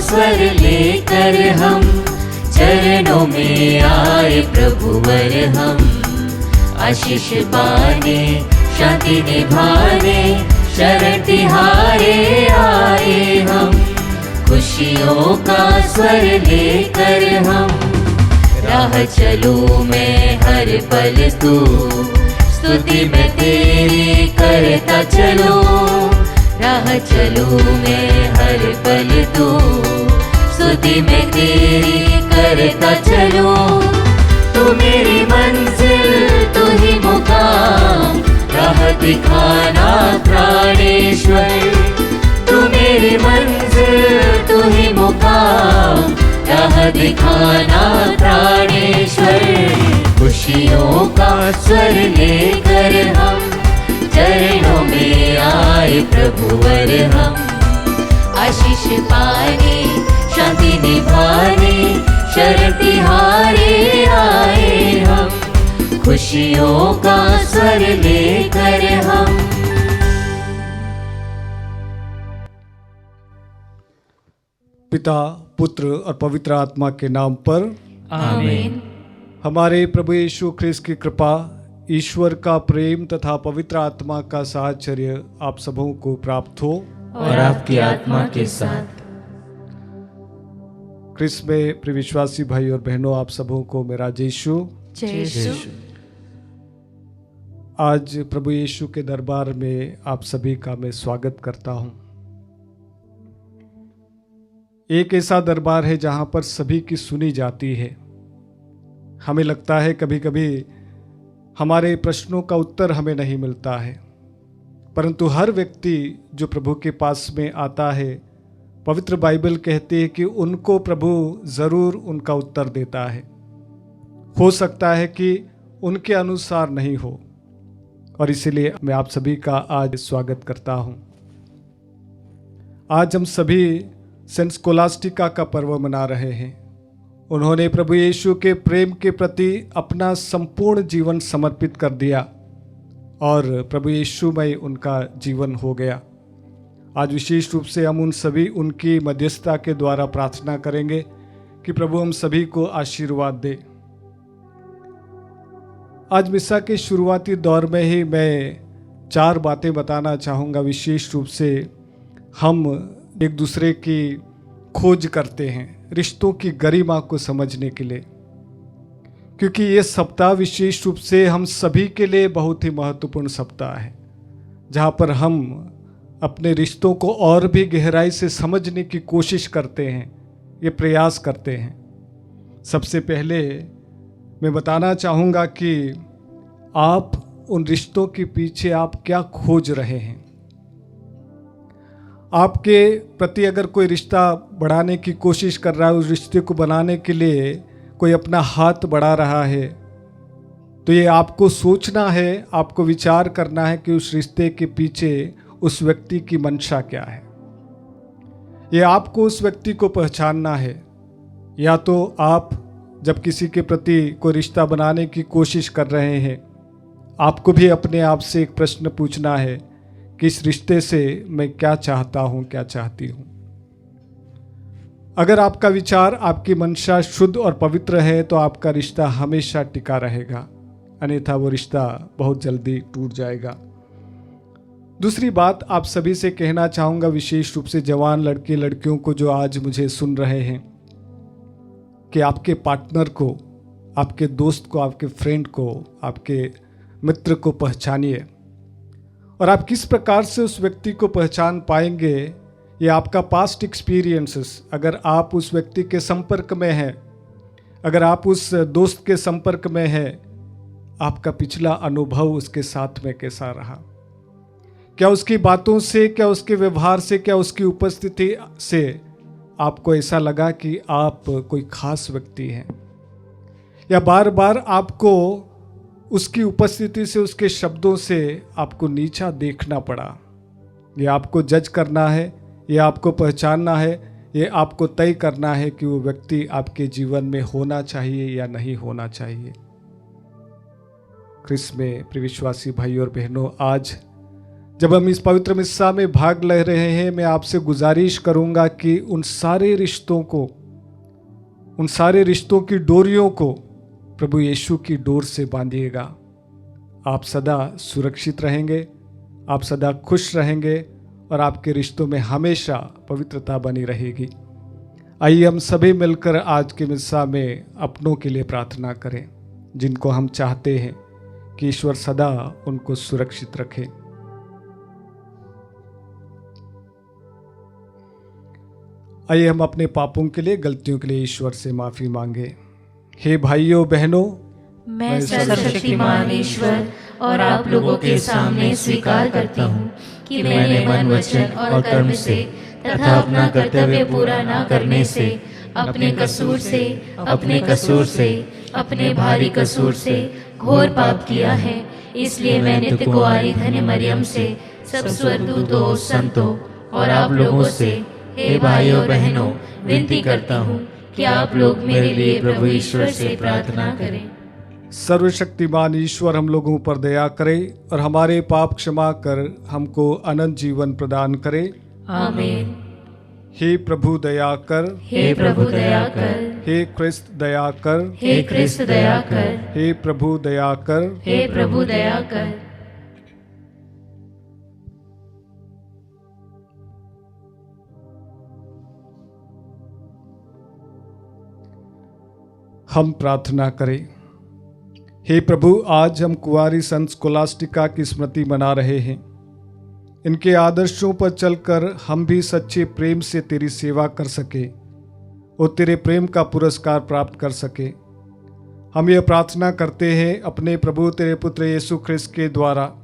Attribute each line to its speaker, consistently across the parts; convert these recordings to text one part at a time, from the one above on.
Speaker 1: स्वर लेकर हम चरणों में आए प्रभुवर हम। आशीष पाने शांति निभाने शरण तिहारे आए हम। खुशियों का स्वर लेकर हम राह चलूं मैं हर पल तू स्तुति में तेरी करता चलूं। राह चलूं मैं हर पल तू स्तुति में तेरी करता चलूं। तू मेरी मंजिल तू ही मुकाम राह दिखाना प्राणेश्वर। तू मेरी मंजिल तू ही मुकाम राह दिखाना प्राणेश्वर। खुशियों का स्वर लेकर हम चरणों में आए प्रभुवर हम। आशीष पाने शांति निभाने शरण तिहारे आए हम। खुशियों का स्वर लेकर हम।
Speaker 2: पिता पुत्र और पवित्र आत्मा के नाम पर
Speaker 1: आमीन।
Speaker 2: हमारे प्रभु यीशु ख्रिस्त की कृपा, ईश्वर का प्रेम तथा पवित्र आत्मा का साहचर्य आप सबों को प्राप्त हो
Speaker 1: और आपकी आत्मा के साथ।
Speaker 2: ख्रिस्त में प्रिय विश्वासी भाई और बहनों, आप सबों को मेरा जय यीशु। आज प्रभु यीशु के दरबार में आप सभी का मैं स्वागत करता हूं। एक ऐसा दरबार है जहां पर सभी की सुनी जाती है। हमें लगता है कभी कभी हमारे प्रश्नों का उत्तर हमें नहीं मिलता है, परंतु हर व्यक्ति जो प्रभु के पास में आता है, पवित्र बाइबल कहती है कि उनको प्रभु ज़रूर उनका उत्तर देता है। हो सकता है कि उनके अनुसार नहीं हो, और इसीलिए मैं आप सभी का आज स्वागत करता हूं। आज हम सभी सेंट स्कोलास्टिका का पर्व मना रहे हैं। उन्होंने प्रभु यीशु के प्रेम के प्रति अपना संपूर्ण जीवन समर्पित कर दिया और प्रभु यीशु में उनका जीवन हो गया। आज विशेष रूप से हम उन सभी उनकी मध्यस्थता के द्वारा प्रार्थना करेंगे कि प्रभु हम सभी को आशीर्वाद दे। आज मिसा के शुरुआती दौर में ही मैं 4 बातें बताना चाहूँगा। विशेष रूप से हम एक दूसरे की खोज करते हैं रिश्तों की गरिमा को समझने के लिए, क्योंकि ये सप्ताह विशेष रूप से हम सभी के लिए बहुत ही महत्वपूर्ण सप्ताह है, जहाँ पर हम अपने रिश्तों को और भी गहराई से समझने की कोशिश करते हैं, ये प्रयास करते हैं। सबसे पहले मैं बताना चाहूँगा कि आप उन रिश्तों के पीछे आप क्या खोज रहे हैं। आपके प्रति अगर कोई रिश्ता बढ़ाने की कोशिश कर रहा है, उस रिश्ते को बनाने के लिए कोई अपना हाथ बढ़ा रहा है, तो ये आपको सोचना है, आपको विचार करना है कि उस रिश्ते के पीछे उस व्यक्ति की मंशा क्या है। ये आपको उस व्यक्ति को पहचानना है। या तो आप जब किसी के प्रति कोई रिश्ता बनाने की कोशिश कर रहे हैं, आपको भी अपने आप से एक प्रश्न पूछना है कि इस रिश्ते से मैं क्या चाहता हूं, क्या चाहती हूं। अगर आपका विचार, आपकी मंशा शुद्ध और पवित्र है तो आपका रिश्ता हमेशा टिका रहेगा, अन्यथा वो रिश्ता बहुत जल्दी टूट जाएगा। दूसरी बात आप सभी से कहना चाहूँगा, विशेष रूप से जवान लड़के लड़कियों को जो आज मुझे सुन रहे हैं, कि आपके पार्टनर को, आपके दोस्त को, आपके फ्रेंड को, आपके मित्र को पहचानिए। और आप किस प्रकार से उस व्यक्ति को पहचान पाएंगे, ये आपका पास्ट एक्सपीरियंसेस, अगर आप उस व्यक्ति के संपर्क में हैं, अगर आप उस दोस्त के संपर्क में हैं, आपका पिछला अनुभव उसके साथ में कैसा रहा। क्या उसकी बातों से, क्या उसके व्यवहार से, क्या उसकी उपस्थिति से आपको ऐसा लगा कि आप कोई खास व्यक्ति हैं, या बार बार आपको उसकी उपस्थिति से, उसके शब्दों से आपको नीचा देखना पड़ा। ये आपको जज करना है, ये आपको पहचानना है, ये आपको तय करना है कि वो व्यक्ति आपके जीवन में होना चाहिए या नहीं होना चाहिए। ख्रिस्त में प्रिय विश्वासी भाई और बहनों, आज जब हम इस पवित्र मिस्सा में भाग ले रहे हैं, मैं आपसे गुजारिश करूंगा कि उन सारे रिश्तों की डोरियों को प्रभु यीशु की डोर से बांधिएगा। आप सदा सुरक्षित रहेंगे, आप सदा खुश रहेंगे और आपके रिश्तों में हमेशा पवित्रता बनी रहेगी। आइए हम सभी मिलकर आज के मिस्सा में अपनों के लिए प्रार्थना करें, जिनको हम चाहते हैं कि ईश्वर सदा उनको सुरक्षित रखे। आइए हम अपने पापों के लिए, गलतियों के लिए ईश्वर से माफी मांगे। हे भाइयों बहनों,
Speaker 1: मैं सर्वशक्तिमान ईश्वर और आप लोगों के सामने स्वीकार करता हूँ कि मैंने मन, वचन और कर्म से तथा अपना कर्तव्य पूरा न करने से, अपने कसूर से, अपने भारी कसूर से घोर पाप किया है। इसलिए मैं नित्य कुंवारी धन्य मरियम से, सब स्वर्गदूतों, संतों और आप लोगों से, हे भाइयों बहनों, विनती करता हूँ कि आप लोग मेरे लिए प्रभु ईश्वर से प्रार्थना करें।
Speaker 2: सर्वशक्तिमान ईश्वर हम लोगों पर दया करे और हमारे पाप क्षमा कर हमको अनंत जीवन प्रदान करे।
Speaker 1: आमीन।
Speaker 2: हे प्रभु दया कर,
Speaker 1: हे प्रभु दया कर,
Speaker 2: हे क्रिस्त दया कर,
Speaker 1: हे क्रिस्त दया कर,
Speaker 2: हे प्रभु दया कर।
Speaker 1: हे प्रभु दया कर।
Speaker 2: हम प्रार्थना करें। हे प्रभु, आज हम कुंवारी संत स्कोलास्टिका की स्मृति मना रहे हैं। इनके आदर्शों पर चलकर हम भी सच्चे प्रेम से तेरी सेवा कर सके और तेरे प्रेम का पुरस्कार प्राप्त कर सके। हम यह प्रार्थना करते हैं अपने प्रभु तेरे पुत्र यीशु ख्रिस्त के द्वारा,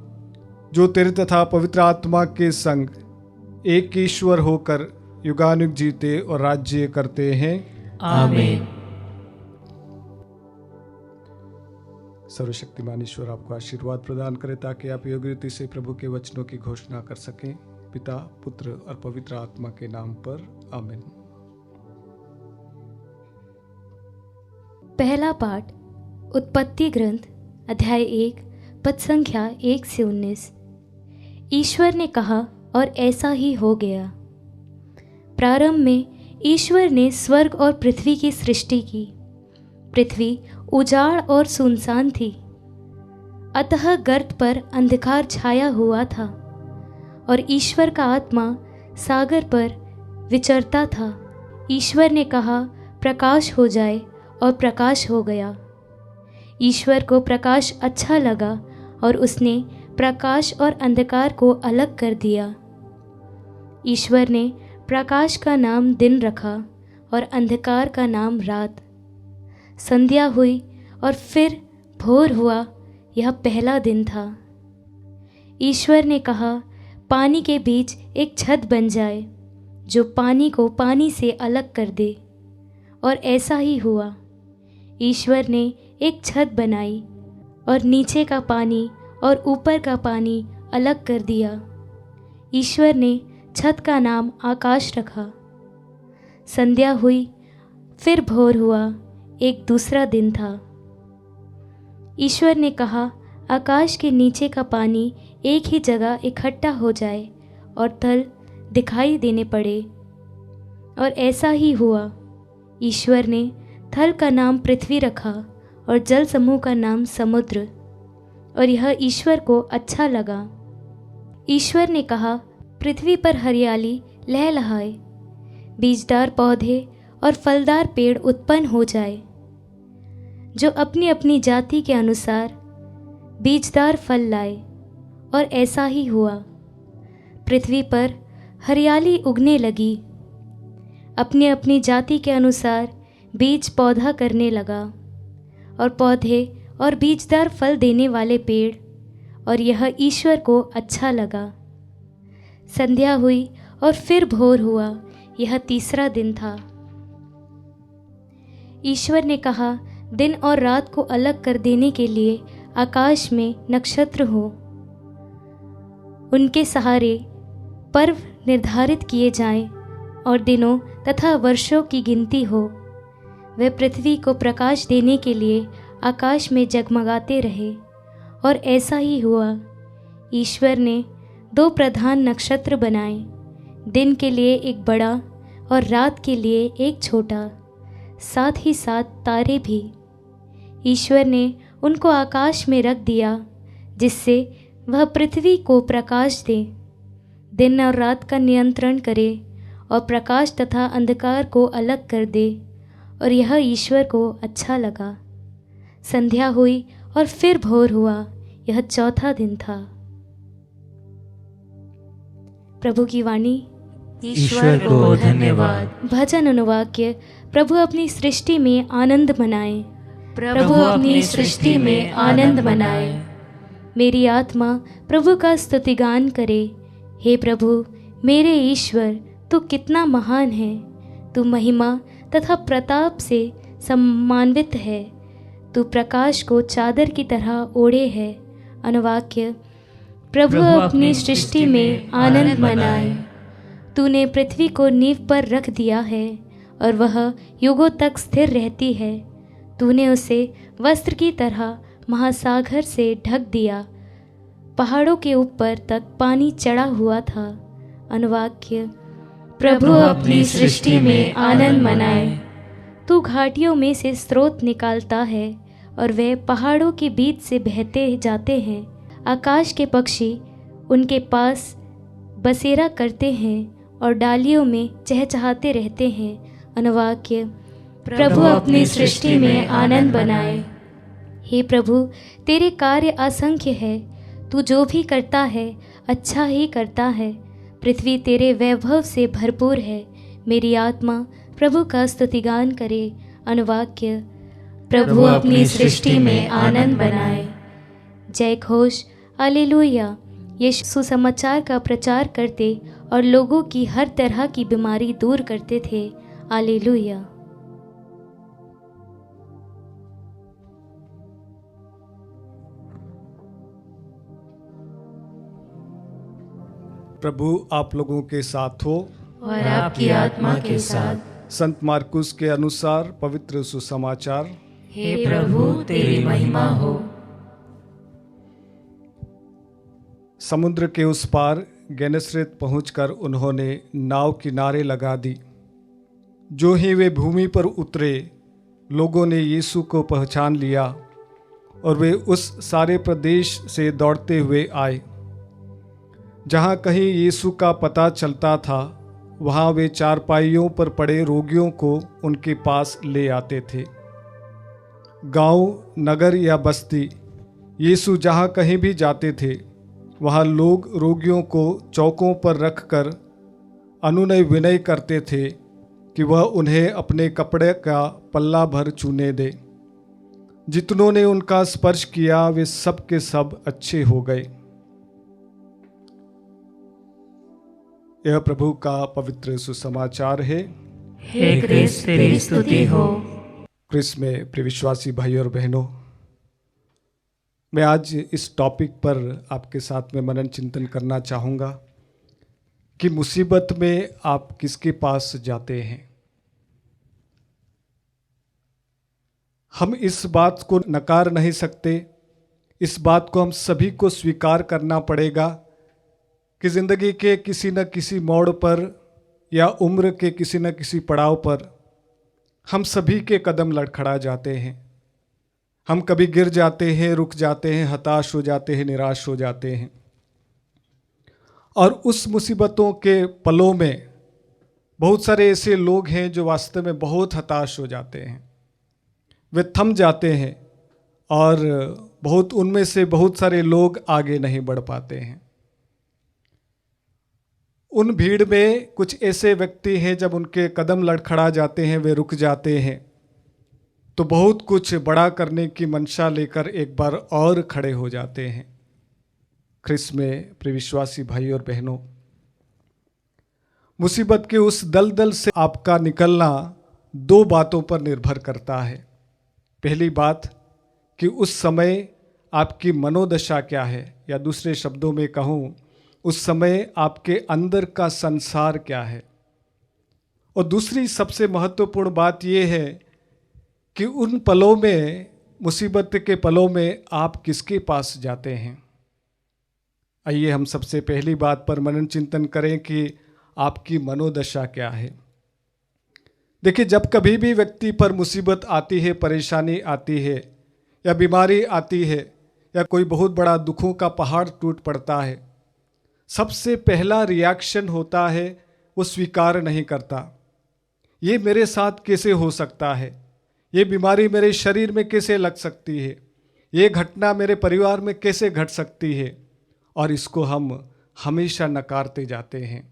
Speaker 2: जो तेरे तथा पवित्र आत्मा के संग एक ईश्वर होकर युगानुग जीते और राज्य करते हैं।
Speaker 1: आमीन।
Speaker 2: सर्वशक्तिमान ईश्वर आपको आशीर्वाद प्रदान करे ताकि आप योग्य रीति से प्रभु के वचनों की घोषणा कर सकें। पिता, पुत्र और पवित्र आत्मा के नाम पर आमीन।
Speaker 3: पहला पाठ उत्पत्ति ग्रंथ अध्याय 1 पद संख्या 1 से 19। ईश्वर ने कहा और ऐसा ही हो गया। प्रारंभ में ईश्वर ने स्वर्ग और पृथ्वी की सृष्टि की। पृथ्वी उजाड़ और सुनसान थी, अतः गर्त पर अंधकार छाया हुआ था और ईश्वर का आत्मा सागर पर विचरता था। ईश्वर ने कहा, प्रकाश हो जाए, और प्रकाश हो गया। ईश्वर को प्रकाश अच्छा लगा और उसने प्रकाश और अंधकार को अलग कर दिया। ईश्वर ने प्रकाश का नाम दिन रखा और अंधकार का नाम रात। संध्या हुई और फिर भोर हुआ, यह पहला दिन था। ईश्वर ने कहा, पानी के बीच एक छत बन जाए जो पानी को पानी से अलग कर दे, और ऐसा ही हुआ। ईश्वर ने एक छत बनाई और नीचे का पानी और ऊपर का पानी अलग कर दिया। ईश्वर ने छत का नाम आकाश रखा। संध्या हुई, फिर भोर हुआ, एक दूसरा दिन था। ईश्वर ने कहा, आकाश के नीचे का पानी एक ही जगह इकट्ठा हो जाए और तल दिखाई देने पड़े, और ऐसा ही हुआ। ईश्वर ने थल का नाम पृथ्वी रखा और जल समूह का नाम समुद्र, और यह ईश्वर को अच्छा लगा। ईश्वर ने कहा, पृथ्वी पर हरियाली लहलहाए, बीजदार पौधे और फलदार पेड़ उत्पन्न हो जाए, जो अपनी अपनी जाति के अनुसार बीजदार फल लाए, और ऐसा ही हुआ। पृथ्वी पर हरियाली उगने लगी, अपनी अपनी जाति के अनुसार बीज पौधा करने लगा, और पौधे और बीजदार फल देने वाले पेड़, और यह ईश्वर को अच्छा लगा। संध्या हुई और फिर भोर हुआ, यह तीसरा दिन था। ईश्वर ने कहा, दिन और रात को अलग कर देने के लिए आकाश में नक्षत्र हो, उनके सहारे पर्व निर्धारित किए जाएं और दिनों तथा वर्षों की गिनती हो। वे पृथ्वी को प्रकाश देने के लिए आकाश में जगमगाते रहे, और ऐसा ही हुआ। ईश्वर ने 2 प्रधान नक्षत्र बनाए, दिन के लिए एक बड़ा और रात के लिए एक छोटा, साथ ही साथ तारे भी। ईश्वर ने उनको आकाश में रख दिया, जिससे वह पृथ्वी को प्रकाश दे, दिन और रात का नियंत्रण करे और प्रकाश तथा अंधकार को अलग कर दे। और यह ईश्वर को अच्छा लगा। संध्या हुई और फिर भोर हुआ, यह चौथा दिन था। प्रभु की वाणी।
Speaker 1: ईश्वर को धन्यवाद।
Speaker 3: भजन अनुवाक्य। प्रभु अपनी सृष्टि में आनंद मनाए।
Speaker 1: प्रभु अपनी सृष्टि में आनंद मनाए।
Speaker 3: मेरी आत्मा प्रभु का स्तुतिगान करे। हे प्रभु मेरे ईश्वर, तू कितना महान है। तू महिमा तथा प्रताप से सम्मानित है। तू प्रकाश को चादर की तरह ओढ़े है। अनुवाक्य। प्रभु अपनी सृष्टि में आनंद मनाए। तूने पृथ्वी को नींव पर रख दिया है और वह युगों तक स्थिर रहती है। तूने उसे वस्त्र की तरह महासागर से ढक दिया। पहाड़ों के ऊपर तक पानी चढ़ा हुआ था। अनुवाक्य।
Speaker 1: प्रभु अपनी सृष्टि में आनंद मनाए।
Speaker 3: तू घाटियों में से स्रोत निकालता है और वे पहाड़ों के बीच से बहते जाते हैं। आकाश के पक्षी उनके पास बसेरा करते हैं और डालियों में चहचहाते रहते हैं। अनुवाक्य।
Speaker 1: प्रभु अपनी सृष्टि में आनंद बनाए।
Speaker 3: हे प्रभु तेरे कार्य असंख्य है। तू जो भी करता है अच्छा ही करता है। पृथ्वी तेरे वैभव से भरपूर है। मेरी आत्मा प्रभु का स्तुतिगान करे। अनुवाक्य।
Speaker 1: प्रभु अपनी सृष्टि में आनंद बनाए।
Speaker 3: जय घोष। हालेलुया। ये सुसमाचार का प्रचार करते और लोगों की हर तरह की बीमारी दूर करते थे। हालेलुया।
Speaker 2: प्रभु आप लोगों के साथ हो
Speaker 1: और आपकी आत्मा के साथ।
Speaker 2: संत मार्कुस के अनुसार पवित्र सुसमाचार।
Speaker 1: हे प्रभु तेरी महिमा हो।
Speaker 2: समुद्र के उस पार गेनेसरेत पहुंचकर उन्होंने नाव किनारे लगा दी। जो ही वे भूमि पर उतरे, लोगों ने यीशु को पहचान लिया और वे उस सारे प्रदेश से दौड़ते हुए आए। जहाँ कहीं यीशु का पता चलता था, वहाँ वे चारपाइयों पर पड़े रोगियों को उनके पास ले आते थे। गांव, नगर या बस्ती, यीशु जहाँ कहीं भी जाते थे, वहाँ लोग रोगियों को चौकों पर रखकर अनुनय विनय करते थे कि वह उन्हें अपने कपड़े का पल्ला भर चूने दे। जितनों ने उनका स्पर्श किया वे सब के सब अच्छे हो गए। यह प्रभु का पवित्र सुसमाचार है।
Speaker 1: हे क्रिस्त तेरी स्तुति हो।
Speaker 2: क्रिस्त में प्रिय विश्वासी भाई और बहनों, मैं आज इस टॉपिक पर आपके साथ में मनन चिंतन करना चाहूँगा कि मुसीबत में आप किसके पास जाते हैं। हम इस बात को नकार नहीं सकते, इस बात को हम सभी को स्वीकार करना पड़ेगा कि ज़िंदगी के किसी न किसी मोड़ पर या उम्र के किसी न किसी पड़ाव पर हम सभी के कदम लड़खड़ा जाते हैं। हम कभी गिर जाते हैं, रुक जाते हैं, हताश हो जाते हैं, निराश हो जाते हैं। और उस मुसीबतों के पलों में बहुत सारे ऐसे लोग हैं जो वास्तव में बहुत हताश हो जाते हैं, वे थम जाते हैं और उनमें से बहुत सारे लोग आगे नहीं बढ़ पाते हैं। उन भीड़ में कुछ ऐसे व्यक्ति हैं जब उनके कदम लड़खड़ा जाते हैं, वे रुक जाते हैं, तो बहुत कुछ बड़ा करने की मंशा लेकर एक बार और खड़े हो जाते हैं। ख्रिस्त में प्रिय विश्वासी भाई और बहनों, मुसीबत के उस दलदल से आपका निकलना 2 बातों पर निर्भर करता है। पहली बात कि उस समय आपकी मनोदशा क्या है, या दूसरे शब्दों में कहूँ उस समय आपके अंदर का संसार क्या है। और दूसरी सबसे महत्वपूर्ण बात यह है कि उन पलों में, मुसीबत के पलों में आप किसके पास जाते हैं। आइए हम सबसे पहली बात पर मनन चिंतन करें कि आपकी मनोदशा क्या है। देखिए, जब कभी भी व्यक्ति पर मुसीबत आती है, परेशानी आती है या बीमारी आती है या कोई बहुत बड़ा दुखों का पहाड़ टूट पड़ता है, सबसे पहला रिएक्शन होता है वो स्वीकार नहीं करता। ये मेरे साथ कैसे हो सकता है, ये बीमारी मेरे शरीर में कैसे लग सकती है, ये घटना मेरे परिवार में कैसे घट सकती है, और इसको हम हमेशा नकारते जाते हैं।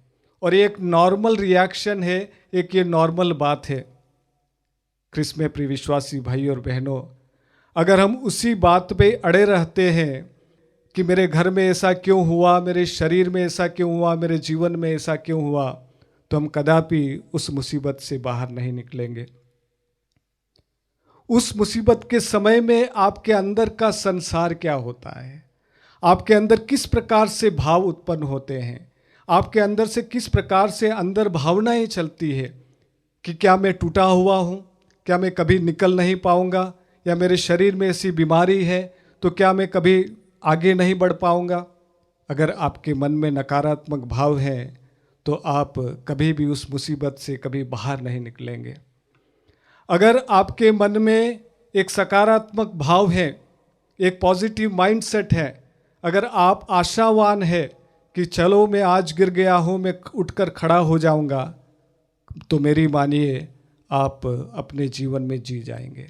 Speaker 2: और ये एक नॉर्मल रिएक्शन है, एक ये नॉर्मल बात है। ख्रिस्त में प्रिय विश्वासी भाई और बहनों, अगर हम उसी बात पे अड़े रहते हैं कि मेरे घर में ऐसा क्यों हुआ, मेरे शरीर में ऐसा क्यों हुआ, मेरे जीवन में ऐसा क्यों हुआ, तो हम कदापि उस मुसीबत से बाहर नहीं निकलेंगे। उस मुसीबत के समय में आपके अंदर का संसार क्या होता है, आपके अंदर किस प्रकार से भाव उत्पन्न होते हैं, आपके अंदर से किस प्रकार से अंदर भावनाएं चलती है कि क्या मैं टूटा हुआ हूँ, क्या मैं कभी निकल नहीं पाऊँगा, या मेरे शरीर में ऐसी बीमारी है तो क्या मैं कभी आगे नहीं बढ़ पाऊँगा। अगर आपके मन में नकारात्मक भाव हैं तो आप कभी भी उस मुसीबत से कभी बाहर नहीं निकलेंगे। अगर आपके मन में एक सकारात्मक भाव है, एक पॉजिटिव माइंडसेट है, अगर आप आशावान है कि चलो मैं आज गिर गया हूँ, मैं उठकर खड़ा हो जाऊँगा, तो मेरी मानिए आप अपने जीवन में जी जाएंगे।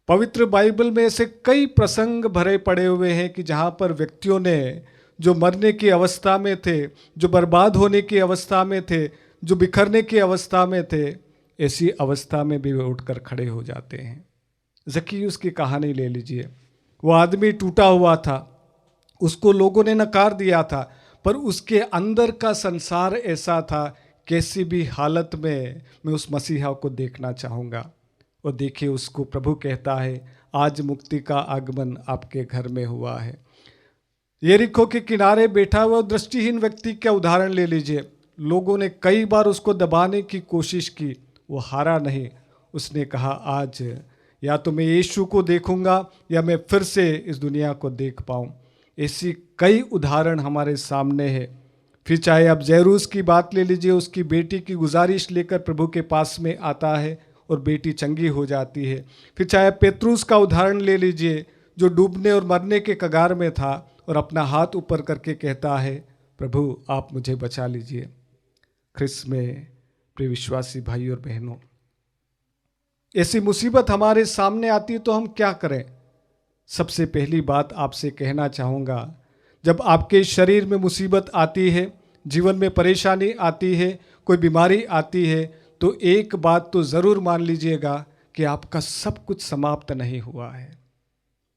Speaker 2: पवित्र बाइबल में ऐसे कई प्रसंग भरे पड़े हुए हैं कि जहाँ पर व्यक्तियों ने जो मरने की अवस्था में थे, जो बर्बाद होने की अवस्था में थे, जो बिखरने की अवस्था में थे, ऐसी अवस्था में भी वे उठकर खड़े हो जाते हैं। ज़क्कियुस की कहानी ले लीजिए। वो आदमी टूटा हुआ था, उसको लोगों ने नकार दिया था, पर उसके अंदर का संसार ऐसा था, कैसी भी हालत में मैं उस मसीहा को देखना चाहूँगा। और देखिए, उसको प्रभु कहता है, आज मुक्ति का आगमन आपके घर में हुआ है। यरीहो के किनारे बैठा हुआ दृष्टिहीन व्यक्ति का उदाहरण ले लीजिए। लोगों ने कई बार उसको दबाने की कोशिश की, वो हारा नहीं। उसने कहा, आज या तो मैं यीशु को देखूंगा या मैं फिर से इस दुनिया को देख पाऊं। ऐसी कई उदाहरण हमारे सामने है। फिर चाहे आप जैरूस की बात ले लीजिए, उसकी बेटी की गुजारिश लेकर प्रभु के पास में आता है और बेटी चंगी हो जाती है। फिर चाहे पेत्रुस का उदाहरण ले लीजिए, जो डूबने और मरने के कगार में था और अपना हाथ ऊपर करके कहता है, प्रभु आप मुझे बचा लीजिए। ख्रिस्त में प्रिय विश्वासी भाई और बहनों, ऐसी मुसीबत हमारे सामने आती है तो हम क्या करें। सबसे पहली बात आपसे कहना चाहूँगा, जब आपके शरीर में मुसीबत आती है, जीवन में परेशानी आती है, कोई बीमारी आती है, तो एक बात तो ज़रूर मान लीजिएगा कि आपका सब कुछ समाप्त नहीं हुआ है,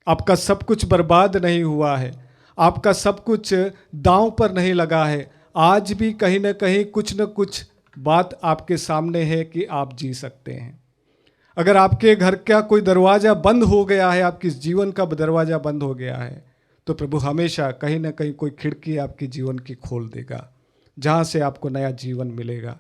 Speaker 2: आपका सब कुछ बर्बाद नहीं हुआ है, आपका सब कुछ दांव पर नहीं लगा है। आज भी कहीं ना कहीं कुछ न कुछ बात आपके सामने है कि आप जी सकते हैं। अगर आपके घर का कोई दरवाज़ा बंद हो गया है, आपके जीवन का दरवाज़ा बंद हो गया है, तो प्रभु हमेशा कहीं ना कहीं कोई खिड़की आपके जीवन की खोल देगा, जहाँ से आपको नया जीवन मिलेगा।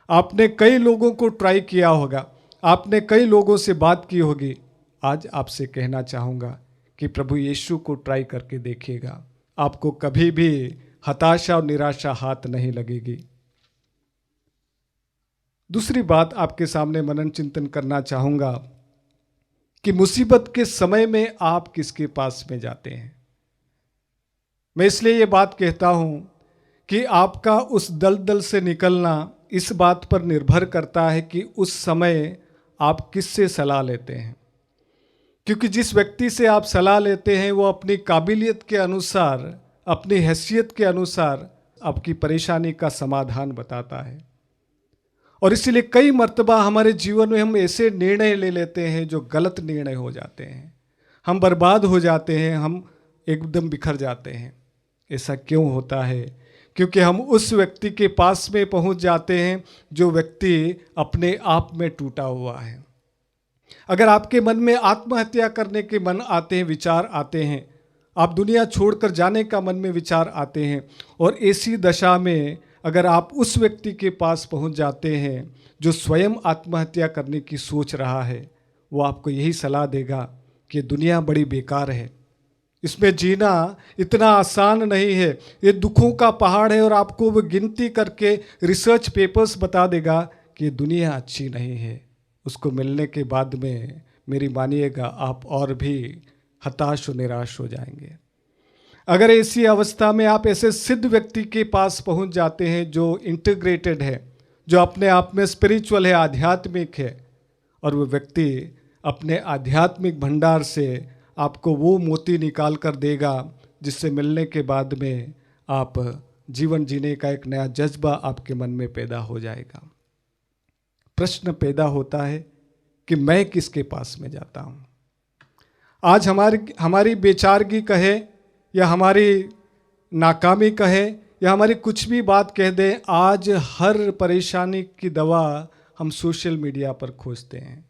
Speaker 2: आपने कई लोगों को ट्राई किया होगा, आपने कई लोगों से बात की होगी। आज आपसे कहना चाहूँगा कि प्रभु यीशु को ट्राई करके देखिएगा, आपको कभी भी हताशा और निराशा हाथ नहीं लगेगी। दूसरी बात आपके सामने मनन चिंतन करना चाहूँगा कि मुसीबत के समय में आप किसके पास में जाते हैं। मैं इसलिए ये बात कहता हूँ कि आपका उस दलदल से निकलना इस बात पर निर्भर करता है कि उस समय आप किससे सलाह लेते हैं। क्योंकि जिस व्यक्ति से आप सलाह लेते हैं वो अपनी काबिलियत के अनुसार, अपनी हैसियत के अनुसार आपकी परेशानी का समाधान बताता है। और इसीलिए कई मर्तबा हमारे जीवन में हम ऐसे निर्णय ले लेते हैं जो गलत निर्णय हो जाते हैं, हम बर्बाद हो जाते हैं, हम एकदम बिखर जाते हैं। ऐसा क्यों होता है? क्योंकि हम उस व्यक्ति के पास में पहुंच जाते हैं जो व्यक्ति अपने आप में टूटा हुआ है। अगर आपके मन में आत्महत्या करने के मन आते हैं, विचार आते हैं, आप दुनिया छोड़कर जाने का मन में विचार आते हैं, और ऐसी दशा में अगर आप उस व्यक्ति के पास पहुंच जाते हैं जो स्वयं आत्महत्या करने की सोच रहा है, वो आपको यही सलाह देगा कि दुनिया बड़ी बेकार है, इसमें जीना इतना आसान नहीं है, ये दुखों का पहाड़ है। और आपको वो गिनती करके रिसर्च पेपर्स बता देगा कि ये दुनिया अच्छी नहीं है। उसको मिलने के बाद में मेरी मानिएगा आप और भी हताश और निराश हो जाएंगे। अगर ऐसी अवस्था में आप ऐसे सिद्ध व्यक्ति के पास पहुंच जाते हैं जो इंटीग्रेटेड है, जो अपने आप में स्पिरिचुअल है, आध्यात्मिक है, और वो व्यक्ति अपने आध्यात्मिक भंडार से आपको वो मोती निकाल कर देगा जिससे मिलने के बाद में आप जीवन जीने का एक नया जज्बा आपके मन में पैदा हो जाएगा। प्रश्न पैदा होता है कि मैं किसके पास में जाता हूँ। आज हमारी बेचारगी कहे या हमारी नाकामी कहे या हमारी कुछ भी बात कह दें, आज हर परेशानी की दवा हम सोशल मीडिया पर खोजते हैं।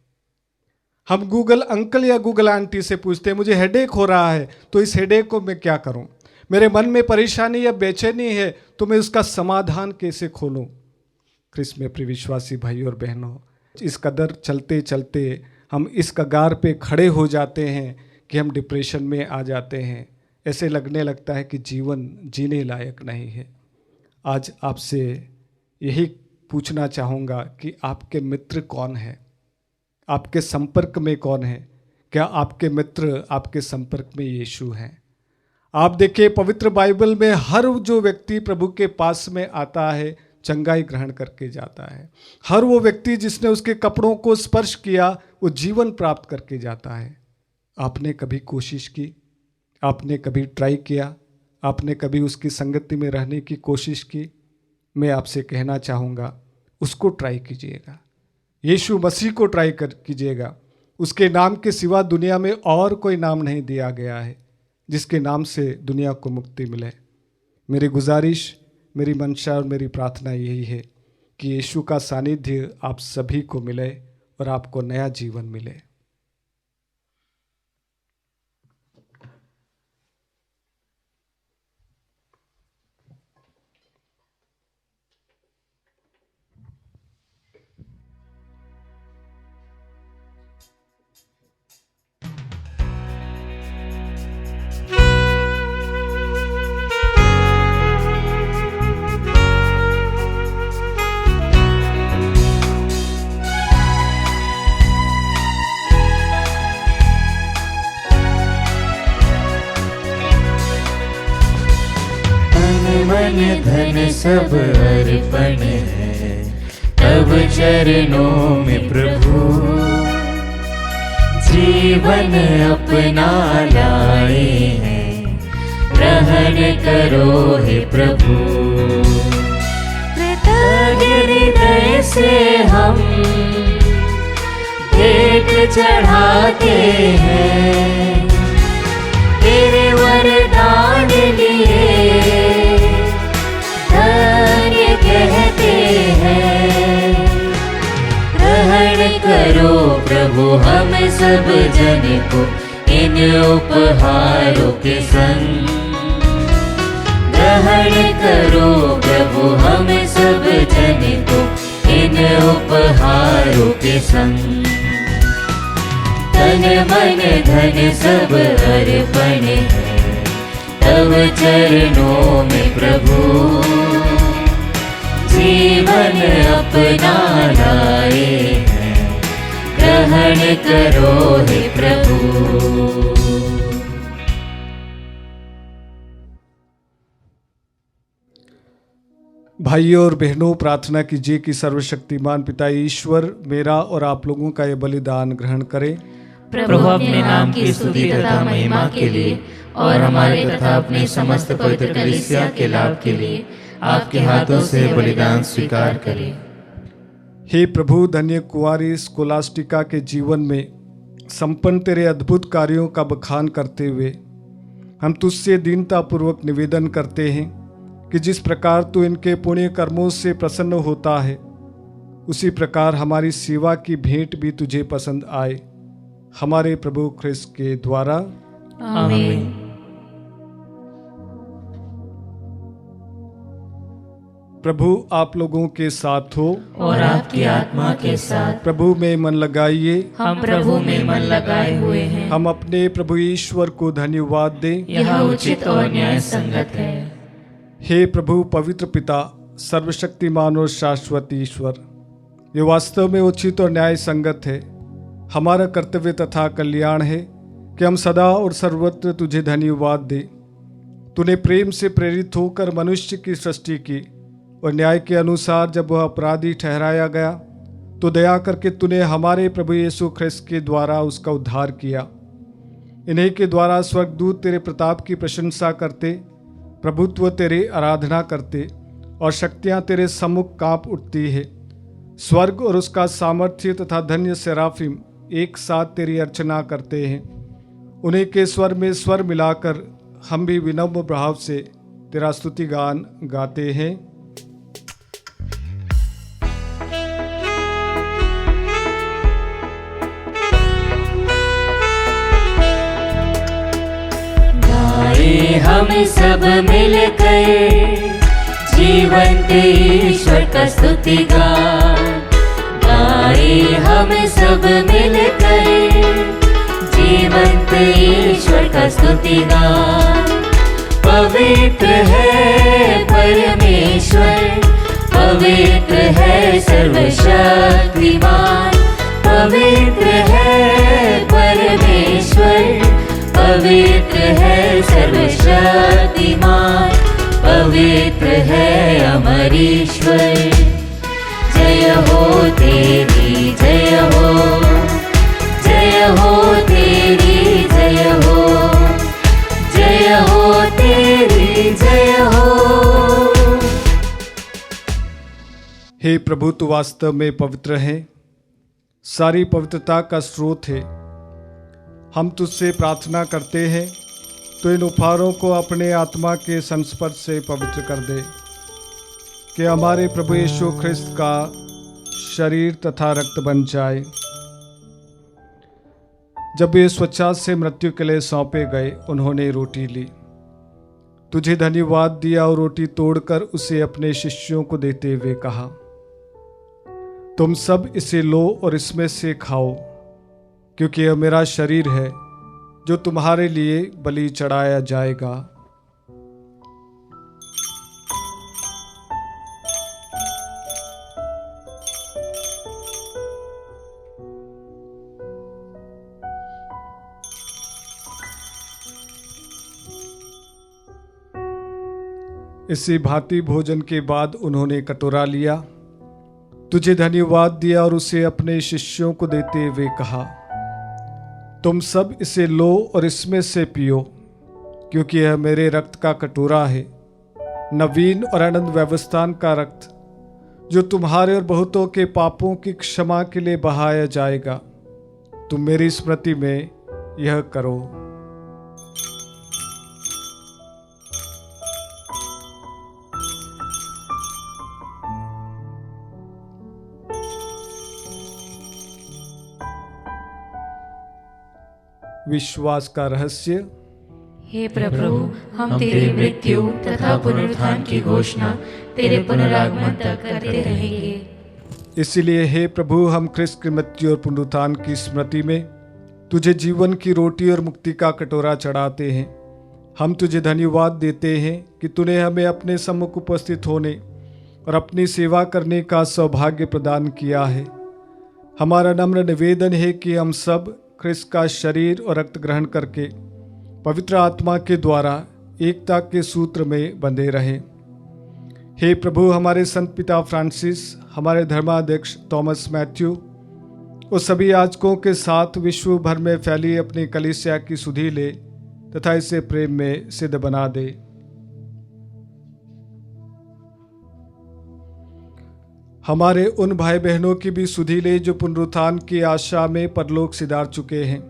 Speaker 2: हम गूगल अंकल या गूगल आंटी से पूछते हैं मुझे हेडेक हो रहा है तो इस हेडेक को मैं क्या करूं, मेरे मन में परेशानी या बेचैनी है तो मैं उसका समाधान कैसे खोलूं। ख्रिस्त में प्रिय विश्वासी भाई और बहनों, इस कदर चलते चलते हम इस कगार पे खड़े हो जाते हैं कि हम डिप्रेशन में आ जाते हैं। ऐसे लगने लगता है कि जीवन जीने लायक नहीं है। आज आपसे यही पूछना चाहूँगा कि आपके मित्र कौन है, आपके संपर्क में कौन है। क्या आपके मित्र आपके संपर्क में यीशु हैं? आप देखिए पवित्र बाइबल में हर जो व्यक्ति प्रभु के पास में आता है चंगाई ग्रहण करके जाता है। हर वो व्यक्ति जिसने उसके कपड़ों को स्पर्श किया वो जीवन प्राप्त करके जाता है। आपने कभी कोशिश की? आपने कभी ट्राई किया? आपने कभी उसकी संगति में रहने की कोशिश की? मैं आपसे कहना चाहूँगा उसको ट्राई कीजिएगा, यीशु मसीह को ट्राई कीजिएगा। उसके नाम के सिवा दुनिया में और कोई नाम नहीं दिया गया है जिसके नाम से दुनिया को मुक्ति मिले। मेरी गुजारिश, मेरी मंशा और मेरी प्रार्थना यही है कि यीशु का सानिध्य आप सभी को मिले और आपको नया जीवन मिले।
Speaker 1: मन धन सब अर्पण है तब चरणों में प्रभु, जीवन अपना लाए हैं ग्रहण करो हे प्रभु। कृतज्ञ हृदय से हम भेंट चढ़ाते हैं, तेरे वरदान लिए कहते हैं। ग्रहण करो प्रभु हम सब जन को इन उपहारों के संग, ग्रहण करो प्रभु हम सब जन को इन उपहारों के संग। तन मन धन सब अर्पण है तब चरणों में प्रभु, जीवन अपना लाए हैं ग्रहण करो हे प्रभु।
Speaker 2: भाइयों और बहनों, प्रार्थना कीजिए कि सर्वशक्तिमान पिता ईश्वर मेरा और आप लोगों का ये बलिदान ग्रहण करे।
Speaker 1: प्रभु अपने नाम की स्तुति तथा महिमा के लिए और हमारे तथा अपने समस्त पवित्र कलीसिया के लाभ के लिए आपके हाथों से बलिदान स्वीकार करें।
Speaker 2: हे प्रभु, धन्य कुंवारी स्कोलास्टिका के जीवन में संपन्न तेरे अद्भुत कार्यों का बखान करते हुए हम तुझसे दीनतापूर्वक निवेदन करते हैं कि जिस प्रकार तू इनके पुण्य कर्मों से प्रसन्न होता है उसी प्रकार हमारी सेवा की भेंट भी तुझे पसंद आए। हमारे प्रभु ख्रिस्त के द्वारा आमीन। प्रभु आप लोगों के साथ हो
Speaker 1: और आपकी आत्मा के साथ।
Speaker 2: प्रभु में मन लगाइए।
Speaker 1: हम प्रभु में मन लगाए हुए हैं।
Speaker 2: हम अपने प्रभु ईश्वर को धन्यवाद दें।
Speaker 1: यह उचित और न्याय संगत है।
Speaker 2: हे प्रभु पवित्र पिता, सर्वशक्तिमान और शाश्वत ईश्वर, ये वास्तव में उचित और न्याय संगत है, हमारा कर्तव्य तथा कल्याण है कि हम सदा और सर्वत्र तुझे धन्यवाद दें। तूने प्रेम से प्रेरित होकर मनुष्य की सृष्टि की और न्याय के अनुसार जब वह अपराधी ठहराया गया तो दया करके तूने हमारे प्रभु यीशु ख्रिस्त के द्वारा उसका उद्धार किया। इन्हीं के द्वारा स्वर्गदूत तेरे प्रताप की प्रशंसा करते, प्रभुत्व तेरे आराधना करते और शक्तियाँ तेरे सम्मुख काँप उठती है। स्वर्ग और उसका सामर्थ्य तथा धन्य सेराफिम एक साथ तेरी अर्चना करते हैं। उन्हीं के स्वर में स्वर मिलाकर हम भी विनम्र भाव से तेरा स्तुति गान गाते हैं।
Speaker 1: गाए हम सब मिलकर जीवंत ईश्वर का स्तुति गान। गाए हम सब मिलकर जीवंत ईश्वर का स्तुति गान। पवित्र है परमेश्वर, पवित्र है सर्वशक्तिमान। पवित्र है परमेश्वर, पवित्र है सर्वशक्तिमान। पवित्र है अमर ईश्वर। जय हो तेरी जय हो, जय हो तेरी जय हो, जय हो तेरी जय हो।
Speaker 2: हे प्रभु, तू वास्तव में पवित्र है, सारी पवित्रता का स्रोत है। हम तुझसे प्रार्थना करते हैं तो इन उपहारों को अपने आत्मा के संस्पर्श से पवित्र कर दे कि हमारे प्रभु यीशु ख्रिस्त का शरीर तथा रक्त बन जाए। जब ये स्वच्छता से मृत्यु के लिए सौंपे गए, उन्होंने रोटी ली, तुझे धन्यवाद दिया और रोटी तोड़कर उसे अपने शिष्यों को देते हुए कहा, तुम सब इसे लो और इसमें से खाओ, क्योंकि यह मेरा शरीर है जो तुम्हारे लिए बलि चढ़ाया जाएगा। इसी भांति भोजन के बाद उन्होंने कटोरा लिया, तुझे धन्यवाद दिया और उसे अपने शिष्यों को देते हुए कहा, तुम सब इसे लो और इसमें से पियो, क्योंकि यह मेरे रक्त का कटोरा है, नवीन और अनंत व्यवस्थान का रक्त, जो तुम्हारे और बहुतों के पापों की क्षमा के लिए बहाया जाएगा। तुम मेरी स्मृति में यह करो। विश्वास का रहस्य।
Speaker 1: हे प्रभु, हम तेरी मृत्यु तथा पुनरुत्थान की घोषणा तेरे पुनरागमन तक करते रहेंगे।
Speaker 2: इसलिए हे प्रभु, हम ख्रिस्त की मृत्यु और पुनरुत्थान की स्मृति में तुझे जीवन की रोटी और मुक्ति का कटोरा चढ़ाते हैं। हम तुझे धन्यवाद देते हैं कि तूने हमें अपने सम्मुख उपस्थित होने और अपनी सेवा करने का सौभाग्य प्रदान किया है। हमारा नम्र निवेदन है कि हम सब ख्रिस्त का शरीर और रक्त ग्रहण करके पवित्र आत्मा के द्वारा एकता के सूत्र में बंधे रहें। हे प्रभु, हमारे संत पिता फ्रांसिस, हमारे धर्माध्यक्ष थॉमस मैथ्यू और सभी याजकों के साथ विश्व भर में फैली अपनी कलीसिया की सुधि ले तथा इसे प्रेम में सिद्ध बना दे। हमारे उन भाई बहनों की भी सुधि ले जो पुनरुत्थान की आशा में परलोक सिधार चुके हैं।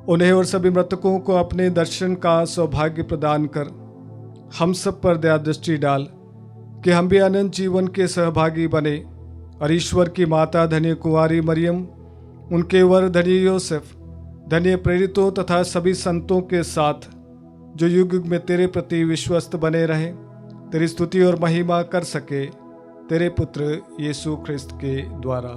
Speaker 2: उन्हें और सभी मृतकों को अपने दर्शन का सौभाग्य प्रदान कर हम सब पर दया दृष्टि डाल कि हम भी अनंत जीवन के सहभागी बने और ईश्वर की माता धन्य कुंवारी मरियम, उनके वर धन्य योसेफ, धन्य प्रेरितों तथा सभी संतों के साथ जो युग युग में तेरे प्रति विश्वस्त बने रहे, तेरी स्तुति और महिमा कर सके तेरे पुत्र यीशु ख्रिस्त के द्वारा।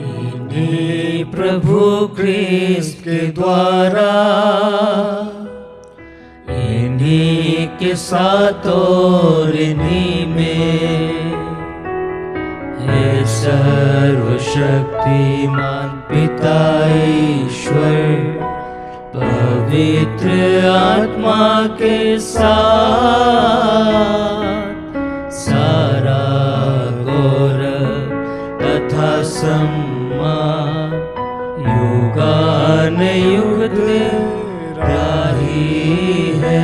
Speaker 1: इन्हीं प्रभु ख्रिस्त के द्वारा, इन्हीं के साथ और इन्हीं में है सर्वशक्तिमान पिता ईश्वर पवित्र आत्मा के साथ सारा गौरव तथा सम्मान युगान युग तेरा ही है।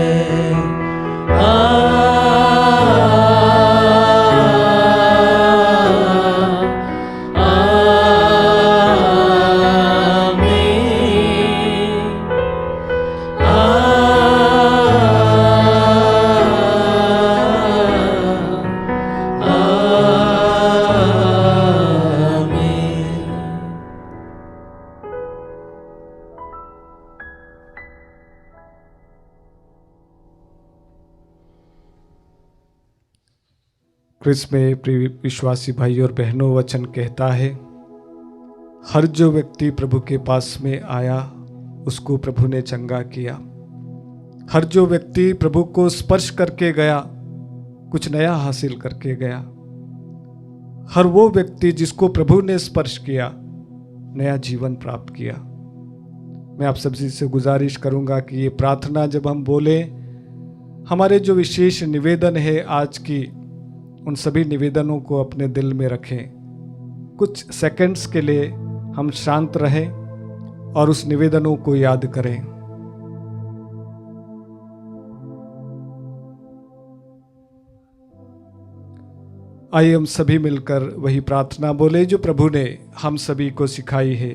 Speaker 2: क्रिस्त में प्रिय विश्वासी भाई और बहनों, वचन कहता है, हर जो व्यक्ति प्रभु के पास में आया उसको प्रभु ने चंगा किया। हर जो व्यक्ति प्रभु को स्पर्श करके गया कुछ नया हासिल करके गया। हर वो व्यक्ति जिसको प्रभु ने स्पर्श किया नया जीवन प्राप्त किया। मैं आप सभी से गुजारिश करूंगा कि ये प्रार्थना जब हम बोले, हमारे जो विशेष निवेदन है आज की, उन सभी निवेदनों को अपने दिल में रखें। कुछ सेकंड्स के लिए हम शांत रहें और उस निवेदनों को याद करें। आइए हम सभी मिलकर वही प्रार्थना बोले जो प्रभु ने हम सभी को सिखाई है।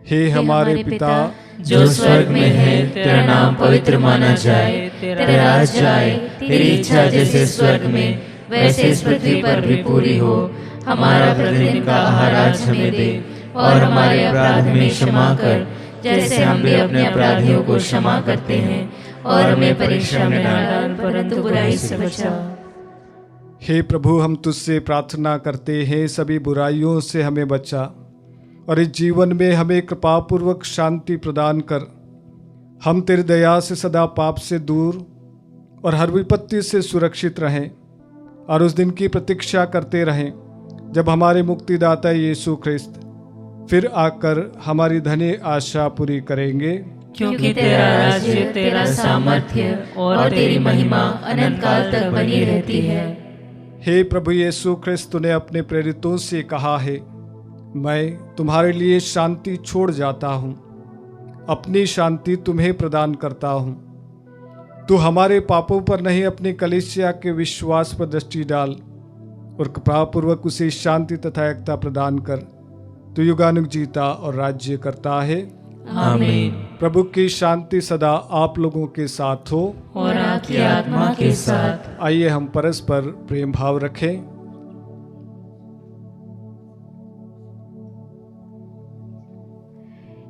Speaker 2: हे हमारे पिता
Speaker 1: जो स्वर्ग में है, तेरा नाम पवित्र माना जाए, तेरा राज्य आए, तेरी इच्छा जैसे स्वर्ग में वैसे इस पृथ्वी पर भी पूरी हो। हमारा प्रतिदिन का आहार आज हमें दे, और हमारे अपराध में क्षमा कर जैसे हम भी अपने अपराधियों को क्षमा करते हैं, और हमें परीक्षा में न डाल परंतु बुराई से बचा।
Speaker 2: हे प्रभु, हम तुझसे प्रार्थना करते हैं, सभी बुराइयों से हमें बचा और इस जीवन में हमें कृपापूर्वक शांति प्रदान कर। हम तेरी दया से सदा पाप से दूर और हर विपत्ति से सुरक्षित रहें और उस दिन की प्रतीक्षा करते रहें जब हमारे मुक्तिदाता यीशु ख्रिस्त फिर आकर हमारी धन्य आशा पूरी करेंगे।
Speaker 1: क्योंकि तेरा राज्य, तेरा सामर्थ्य और तेरी महिमा अनंत काल तक बनी रहती है।
Speaker 2: हे प्रभु यीशु ख्रिस्त, तूने अपने प्रेरितों से कहा है, मैं तुम्हारे लिए शांति छोड़ जाता हूँ, अपनी शांति तुम्हें प्रदान करता हूँ। तू हमारे पापों पर नहीं, अपनी कलीसिया के विश्वास पर दृष्टि डाल और कृपापूर्वक उसे शांति तथा एकता प्रदान कर। तू युगानुग जीता और राज्य करता है।
Speaker 1: आमीन।
Speaker 2: प्रभु की शांति सदा आप लोगों के साथ हो
Speaker 1: और आपकी आत्मा के साथ।
Speaker 2: आइए हम परस्पर प्रेम भाव रखें।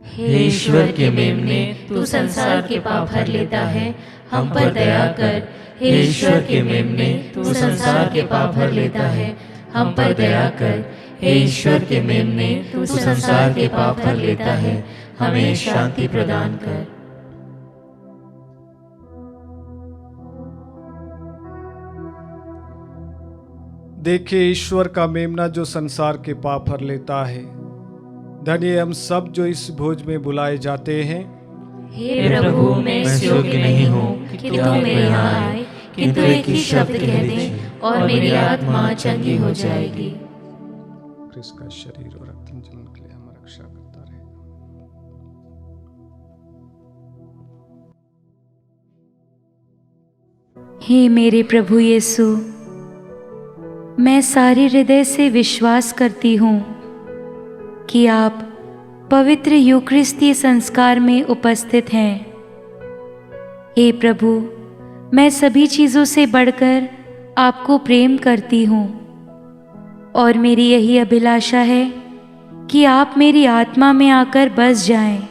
Speaker 1: हे ईश्वर के मेमने, तू संसार के पाप हर लेता है, हम पर दया कर। हे ईश्वर के मेमने, तू संसार के पाप हर लेता है, हम पर दया कर। हे ईश्वर के मेमने, तू संसार के पाप हर लेता है, हमें शांति प्रदान कर।
Speaker 2: देखिए ईश्वर का मेमना जो संसार के पाप हर लेता है। धन्य हम सब जो इस भोज में बुलाए जाते हैं।
Speaker 1: हे प्रभु, मैं इस योग्य नहीं हूँ कि तू मेरे यहाँ आए, किंतु एक ही शब्द कह दे और मेरी आत्मा चंगी हो जाएगी।
Speaker 2: क्रिस्त का शरीर और रक्त जीवन के लिए हम रक्षा करता रहे।
Speaker 3: हे मेरे प्रभु यीशु, मैं सारे हृदय से विश्वास करती हूँ कि आप पवित्र यूकरिस्तीय संस्कार में उपस्थित हैं। हे प्रभु, मैं सभी चीज़ों से बढ़कर
Speaker 1: आपको प्रेम करती हूँ और मेरी यही अभिलाषा है कि आप मेरी आत्मा में आकर बस जाएं,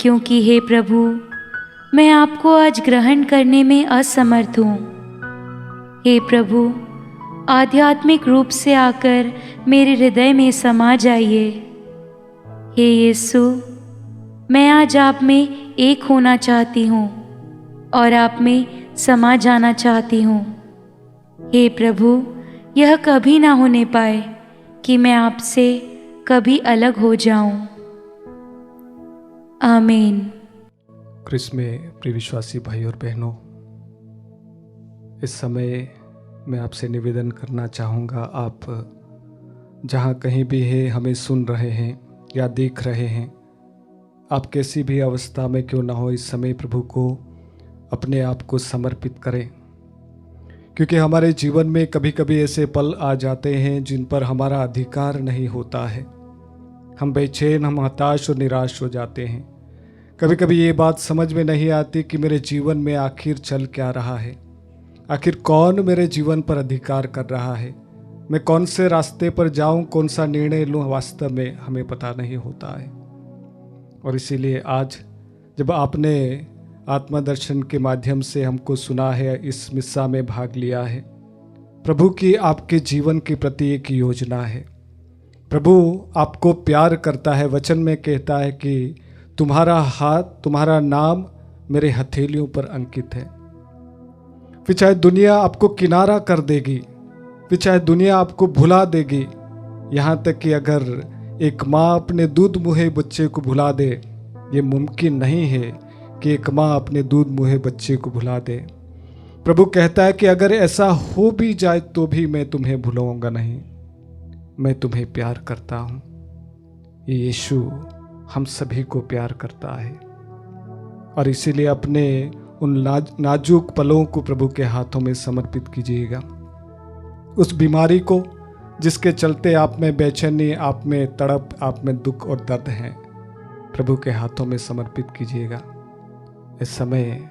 Speaker 1: क्योंकि हे प्रभु, मैं आपको आज ग्रहण करने में असमर्थ हूँ। हे प्रभु, आध्यात्मिक रूप से आकर मेरे हृदय में समा जाइए। हे यीशु, मैं आज आप में एक होना चाहती हूँ और आप में समा जाना चाहती हूँ। हे प्रभु, यह कभी ना होने पाए कि मैं आपसे कभी अलग हो जाऊं। आमीन।
Speaker 2: क्रिस्त में प्रिय विश्वासी भाई और बहनों, इस समय मैं आपसे निवेदन करना चाहूँगा, आप जहाँ कहीं भी है हमें सुन रहे हैं या देख रहे हैं, आप कैसी भी अवस्था में क्यों ना हो, इस समय प्रभु को अपने आप को समर्पित करें, क्योंकि हमारे जीवन में कभी कभी ऐसे पल आ जाते हैं जिन पर हमारा अधिकार नहीं होता है। हम बेचैन, हम हताश और निराश हो जाते हैं। कभी कभी ये बात समझ में नहीं आती कि मेरे जीवन में आखिर चल क्या रहा है, आखिर कौन मेरे जीवन पर अधिकार कर रहा है, मैं कौन से रास्ते पर जाऊं, कौन सा निर्णय लूं, वास्तव में हमें पता नहीं होता है। और इसीलिए आज जब आपने आत्मदर्शन के माध्यम से हमको सुना है, इस मिस्सा में भाग लिया है, प्रभु की आपके जीवन के प्रति एक योजना है। प्रभु आपको प्यार करता है। वचन में कहता है कि तुम्हारा हाथ, तुम्हारा नाम मेरे हथेलियों पर अंकित है। फिर चाहे दुनिया आपको किनारा कर देगी, फिर चाहे दुनिया आपको भुला देगी, यहाँ तक कि अगर एक माँ अपने दूध मुहे बच्चे को भुला दे, ये मुमकिन नहीं है कि एक माँ अपने दूध मुहे बच्चे को भुला दे। प्रभु कहता है कि अगर ऐसा हो भी जाए तो भी मैं तुम्हें भुलाऊंगा नहीं, मैं तुम्हें प्यार करता हूँ। ये यीशु हम सभी को प्यार करता है और इसीलिए अपने उन नाजुक पलों को प्रभु के हाथों में समर्पित कीजिएगा। उस बीमारी को जिसके चलते आप में बेचैनी, आप में तड़प, आप में दुख और दर्द है, प्रभु के हाथों में समर्पित कीजिएगा। इस समय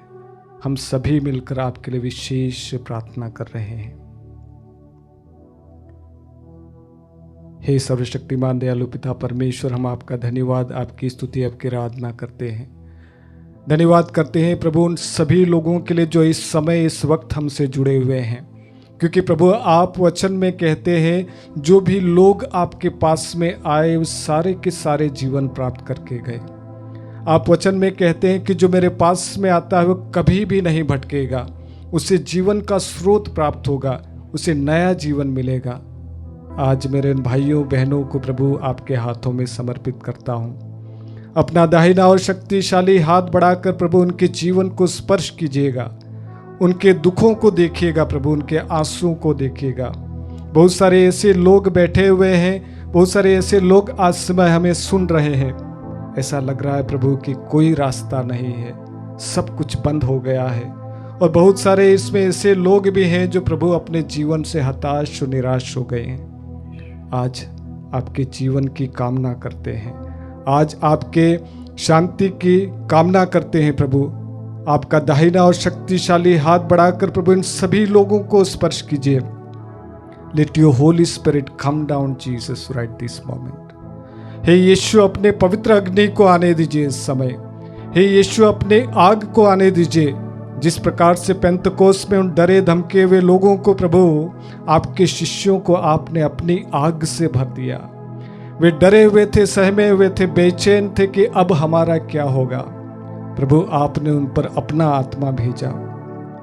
Speaker 2: हम सभी मिलकर आपके लिए विशेष प्रार्थना कर रहे हैं। हे सर्वशक्तिमान दयालु पिता परमेश्वर, हम आपका धन्यवाद, आपकी स्तुति, आपकी आराधना करते हैं। धन्यवाद करते हैं प्रभु उन सभी लोगों के लिए जो इस समय, इस वक्त हमसे जुड़े हुए हैं, क्योंकि प्रभु आप वचन में कहते हैं जो भी लोग आपके पास में आए वो सारे के सारे जीवन प्राप्त करके गए। आप वचन में कहते हैं कि जो मेरे पास में आता है वो कभी भी नहीं भटकेगा, उसे जीवन का स्रोत प्राप्त होगा, उसे नया जीवन मिलेगा। आज मेरे भाइयों बहनों को प्रभु आपके हाथों में समर्पित करता हूँ। अपना दाहिना और शक्तिशाली हाथ बढ़ाकर प्रभु उनके जीवन को स्पर्श कीजिएगा, उनके दुखों को देखिएगा प्रभु, उनके आंसुओं को देखिएगा। बहुत सारे ऐसे लोग बैठे हुए हैं, बहुत सारे ऐसे लोग आज समय हमें सुन रहे हैं, ऐसा लग रहा है प्रभु कि कोई रास्ता नहीं है, सब कुछ बंद हो गया है। और बहुत सारे इसमें ऐसे लोग भी हैं जो प्रभु अपने जीवन से हताश और निराश हो गए हैं। आज आपके जीवन की कामना करते हैं, आज आपके शांति की कामना करते हैं प्रभु। आपका दाहिना और शक्तिशाली हाथ बढ़ाकर प्रभु इन सभी लोगों को स्पर्श कीजिए। Let your holy spirit come down Jesus right this moment. हे यीशु, अपने पवित्र अग्नि को आने दीजिए इस समय। हे यीशु, अपने आग को आने दीजिए। जिस प्रकार से पेंतकोस में उन डरे धमके हुए लोगों को प्रभु, आपके शिष्यों को आपने अपनी आग से भर दिया। वे डरे हुए थे, सहमे हुए थे, बेचैन थे कि अब हमारा क्या होगा। प्रभु आपने उन पर अपना आत्मा भेजा।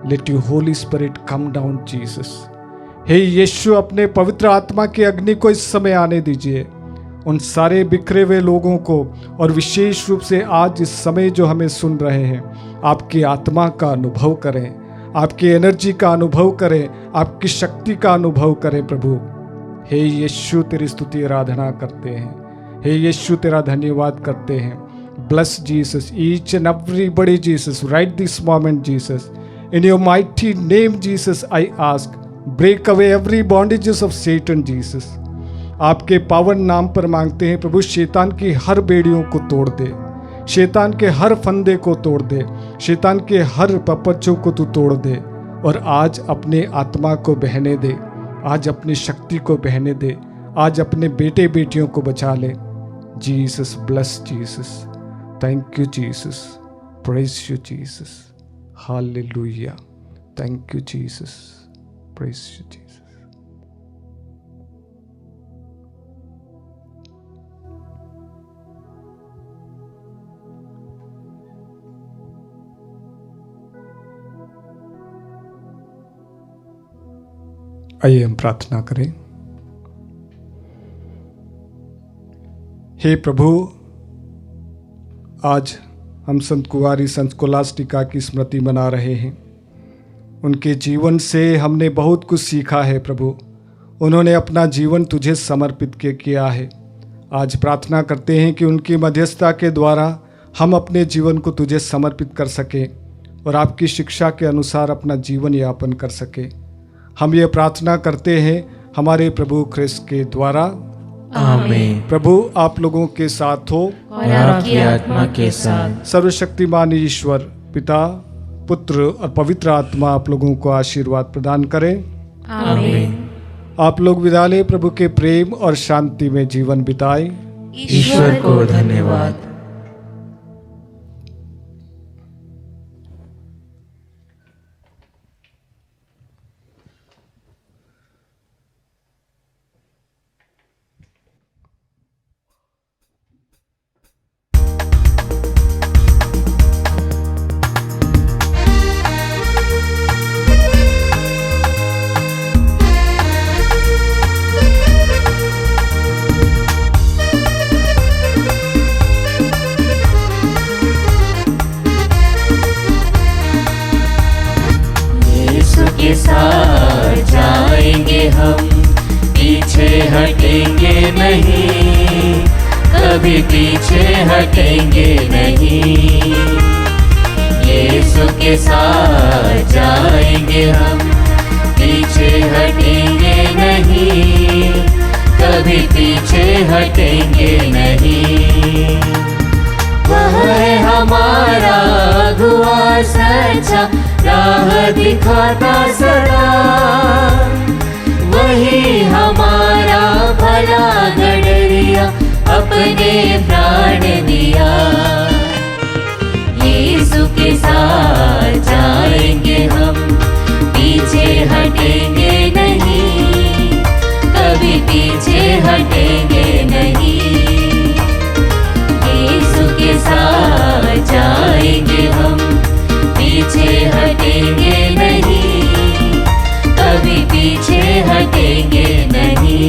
Speaker 2: Let you holy spirit come down Jesus. हे यीशु, अपने पवित्र आत्मा की अग्नि को इस समय आने दीजिए उन सारे बिखरे हुए लोगों को, और विशेष रूप से आज इस समय जो हमें सुन रहे हैं, आपकी आत्मा का अनुभव करें, आपकी एनर्जी का अनुभव करें, आपकी शक्ति का अनुभव करें प्रभु। हे यीशु, तेरी स्तुति आराधना करते हैं। हे यीशु, तेरा धन्यवाद करते हैं। Bless Jesus each and everybody Jesus right this moment Jesus. In your mighty name Jesus I ask, break away every bondages of Satan Jesus. आपके पावन नाम पर मांगते हैं प्रभु, शैतान की हर बेड़ियों को तोड़ दे, शैतान के हर फंदे को तोड़ दे, शैतान के हर पपच्चों को तू तोड़ दे और आज अपने आत्मा को बहने दे, आज अपनी शक्ति को बहने दे, आज अपने बेटे बेटियों को बचा ले। Jesus, bless Jesus, thank you Jesus, praise you Jesus, hallelujah, thank you Jesus, praise you Jesus. आइए हम प्रार्थना करें। हे प्रभु, आज हम संत कुंवारी संत स्कोलास्टिका की स्मृति मना रहे हैं। उनके जीवन से हमने बहुत कुछ सीखा है प्रभु। उन्होंने अपना जीवन तुझे समर्पित किया है। आज प्रार्थना करते हैं कि उनकी मध्यस्थता के द्वारा हम अपने जीवन को तुझे समर्पित कर सकें और आपकी शिक्षा के अनुसार अपना जीवन यापन कर सकें। हम ये प्रार्थना करते हैं हमारे प्रभु ख्रिस्त के द्वारा,
Speaker 1: आमीन।
Speaker 2: प्रभु आप लोगों के साथ हो
Speaker 1: और आपकी आत्मा के साथ।
Speaker 2: सर्वशक्तिमान ईश्वर पिता, पुत्र और पवित्र आत्मा आप लोगों को आशीर्वाद प्रदान करें।
Speaker 1: आमीन।
Speaker 2: आप लोग विदा लें, प्रभु के प्रेम और शांति में जीवन बिताएं।
Speaker 1: ईश्वर को धन्यवाद। के साथ जाएंगे हम, पीछे हटेंगे नहीं, कभी पीछे हटेंगे नहीं। यीशु के साथ जाएंगे हम, पीछे हटेंगे नहीं, कभी पीछे हटेंगे नहीं। वह है हमारा अगुआ सच्चा, राह दिखाता सदा, वही हमारा भला गडरिया, अपने प्राण दिया। यीशु के साथ जाएंगे हम, पीछे हटेंगे नहीं, कभी पीछे हटेंगे नहीं। यीशु के साथ जाएंगे हम, पीछे हटेंगे नहीं, कभी पीछे हटेंगे नहीं।